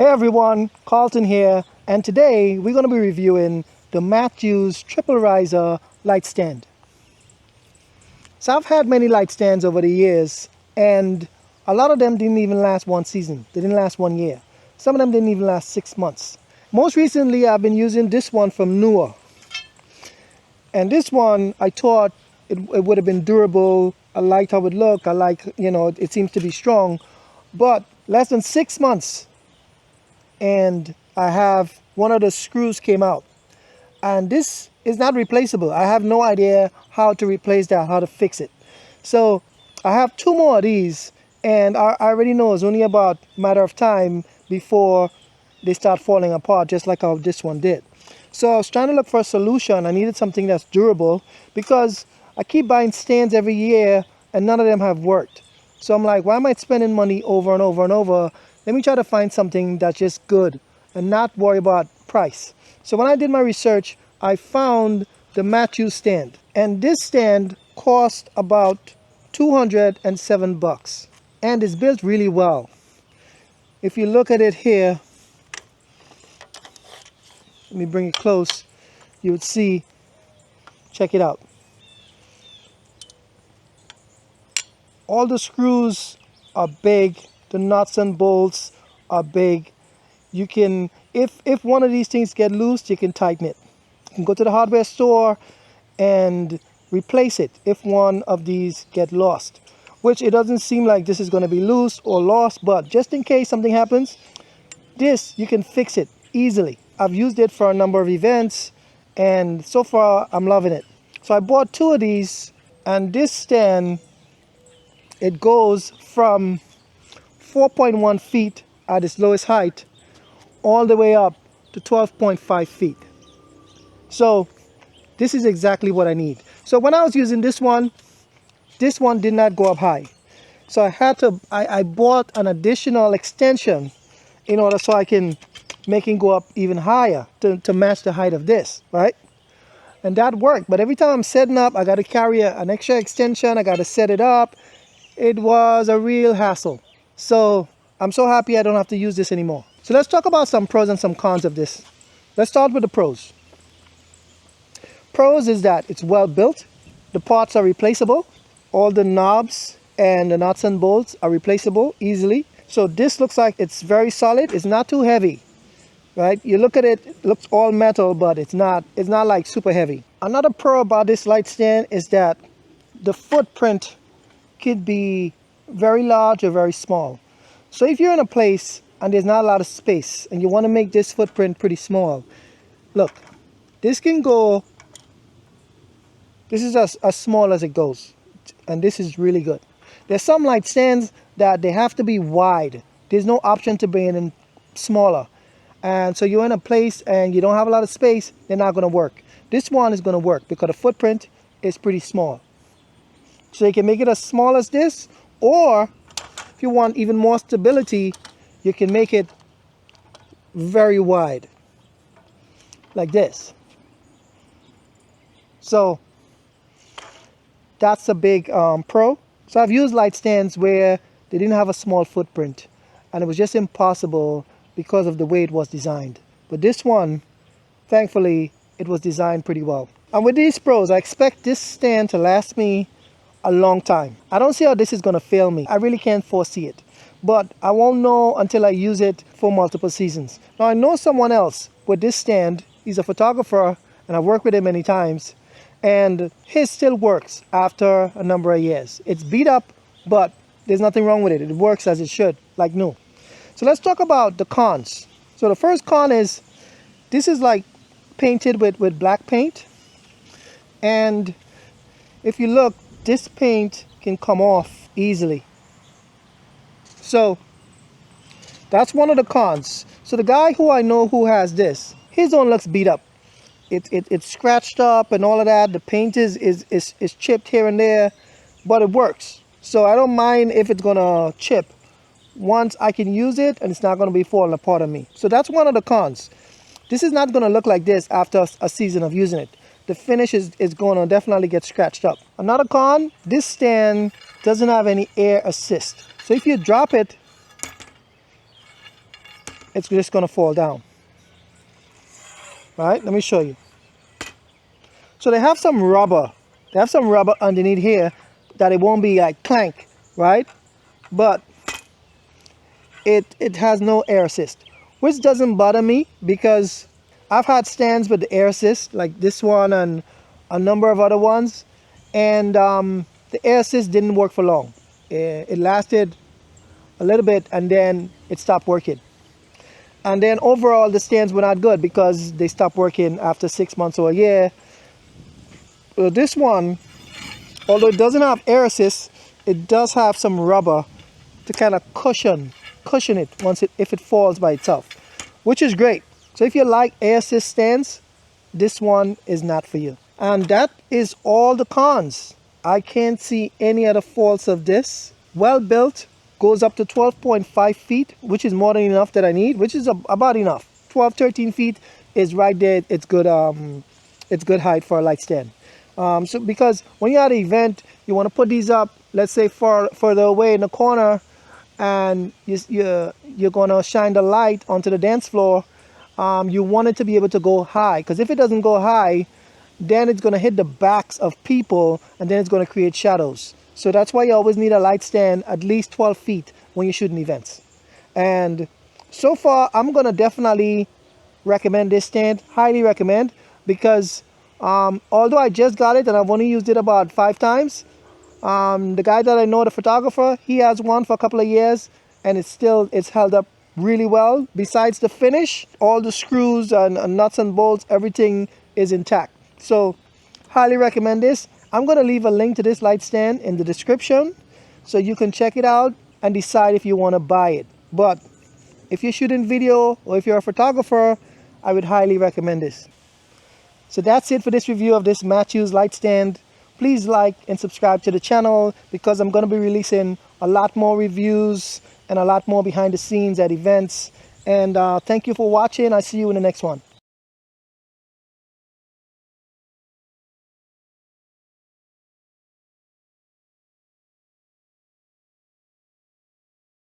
Hey everyone, Carlton here, and today we're going to be reviewing the Matthews Triple Riser light stand. So I've had many light stands over the years, and a lot of them didn't even last one season. They didn't last 1 year. Some of them didn't even last 6 months. Most recently, I've been using this one from Newer. And this one, I thought it would have been durable. I liked how it looked. I like, it seems to be strong. But less than 6 months, and I have one of the screws came out, and this is not replaceable. I have no idea how to replace that, how to fix it. So I have 2 more of these, and I already know it's only about a matter of time before they start falling apart, just like how this one did. So I was trying to look for a solution. I needed something that's durable because I keep buying stands every year and none of them have worked. So I'm like, why am I spending money over and over and over? Let me try to find something that's just good and not worry about price. So when I did my research, I found the Matthews stand. And this stand cost about $207 and it's built really well. If you look at it here, let me bring it close, you would see, check it out. All the screws are big, the nuts and bolts are big. You can, if one of these things get loose, you can tighten it. You can go to the hardware store and replace it if one of these get lost, which it doesn't seem like this is going to be loose or lost, but just in case something happens, this, you can fix it easily. I've used it for a number of events and so far I'm loving it. So I bought 2 of these, and this stand, it goes from 4.1 feet at its lowest height all the way up to 12.5 feet. So this is exactly what I need. So when I was using this one did not go up high. So I bought an additional extension in order so I can make it go up even higher to match the height of this, right? And that worked. But every time I'm setting up, I got to carry an extra extension. I got to set it up. It was a real hassle. So I'm so happy I don't have to use this anymore. So let's talk about some pros and some cons of this. Let's start with the pros. Pros is that it's well built. The parts are replaceable. All the knobs and the nuts and bolts are replaceable easily. So this looks like it's very solid. It's not too heavy, right? You look at it, it looks all metal, but it's not like super heavy. Another pro about this light stand is that the footprint could be very large or very small. So if you're in a place and there's not a lot of space and you want to make this footprint pretty small, look, this can go, this is as small as it goes, and this is really good. There's some light stands that they have to be wide. There's no option to bring it in smaller, and so you're in a place and you don't have a lot of space, they're not going to work. This one is going to work because the footprint is pretty small. So you can make it as small as this, or if you want even more stability, you can make it very wide, like this. So that's a big pro. So I've used light stands where they didn't have a small footprint, and it was just impossible because of the way it was designed. But this one, thankfully, it was designed pretty well. And with these pros, I expect this stand to last me a long time. I don't see how this is going to fail me. I really can't foresee it, but I won't know until I use it for multiple seasons. Now I know someone else with this stand. He's a photographer and I've worked with him many times, and his still works after a number of years. It's beat up, but there's nothing wrong with it. It works as it should, like new. So let's talk about the cons. So the first con is this is like painted with black paint, and if you look, this paint can come off easily. So that's one of the cons. So the guy who I know who has this, his own looks beat up. It's scratched up and all of that. The paint is chipped here and there, but it works. So I don't mind if it's gonna chip once I can use it and it's not gonna be falling apart on me. So that's one of the cons. This is not gonna look like this after a season of using it. The finish is going to definitely get scratched up. Another con, this stand doesn't have any air assist. So if you drop it, it's just going to fall down. Right, let me show you. So they have some rubber. They have some rubber underneath here that it won't be like clank, right? But it has no air assist, which doesn't bother me because I've had stands with the air assist, like this one and a number of other ones, and the air assist didn't work for long. It lasted a little bit and then it stopped working. And then overall the stands were not good because they stopped working after 6 months or a year. This one, although it doesn't have air assist, it does have some rubber to kind of cushion it if it falls by itself, which is great. So if you like air assist stands, this one is not for you. And that is all the cons. I can't see any other faults of this. Well built, goes up to 12.5 feet, which is more than enough that I need, which is about enough. 12-13 feet is right there. It's good height for a light stand. So because when you're at an event, you want to put these up, let's say further away in the corner, and you're going to shine the light onto the dance floor, you want it to be able to go high, because if it doesn't go high, then it's going to hit the backs of people and then it's going to create shadows. So that's why you always need a light stand at least 12 feet when you're shooting events. And so far, I'm going to definitely recommend this stand, highly recommend, because although I just got it and I've only used it about 5 times, the guy that I know, the photographer, he has one for a couple of years and it's held up really well. Besides the finish, all the screws and nuts and bolts, everything is intact. So highly recommend this. I'm going to leave a link to this light stand in the description so you can check it out and decide if you want to buy it. But if you're shooting video or if you're a photographer, I would highly recommend this. So that's it for this review of this Matthews light stand. Please like and subscribe to the channel because I'm going to be releasing a lot more reviews and a lot more behind the scenes at events. And thank you for watching. I'll see you in the next one.